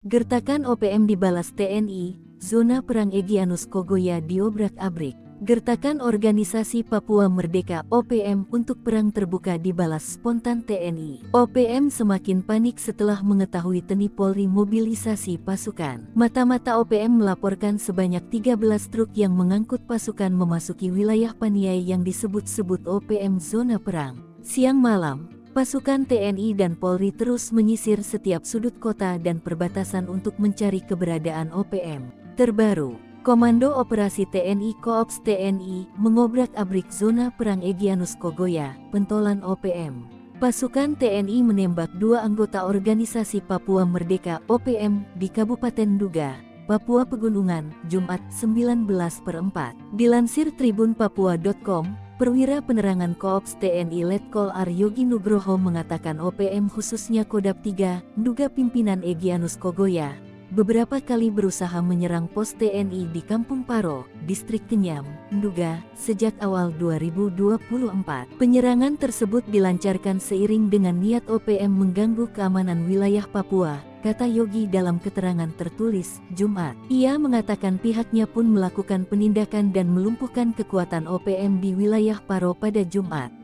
Gertakan OPM dibalas TNI, zona perang Egyanus Kogoya diobrak-abrik. Gertakan Organisasi Papua Merdeka (OPM) untuk perang terbuka dibalas spontan TNI. OPM semakin panik setelah mengetahui TNI Polri mobilisasi pasukan. Mata-mata OPM melaporkan sebanyak 13 truk yang mengangkut pasukan memasuki wilayah Paniai yang disebut-sebut OPM zona perang. Siang malam, pasukan TNI dan Polri terus menyisir setiap sudut kota dan perbatasan untuk mencari keberadaan OPM. Terbaru, Komando Operasi TNI Koops TNI mengobrak-abrik zona perang Egyanus Kogoya, pentolan OPM. Pasukan TNI menembak dua anggota Organisasi Papua Merdeka (OPM) di Kabupaten Nduga, Papua Pegunungan, Jumat 19/4. Dilansir tribunpapua.com, Perwira Penerangan Koops TNI Letkol Aryogi Nugroho mengatakan OPM khususnya Kodam 3, Nduga pimpinan Egyanus Kogoya, beberapa kali berusaha menyerang pos TNI di Kampung Paro, Distrik Kenyam, Nduga, sejak awal 2024. Penyerangan tersebut dilancarkan seiring dengan niat OPM mengganggu keamanan wilayah Papua, kata Yogi dalam keterangan tertulis, Jumat. Ia mengatakan pihaknya pun melakukan penindakan dan melumpuhkan kekuatan OPM di wilayah Paro pada Jumat.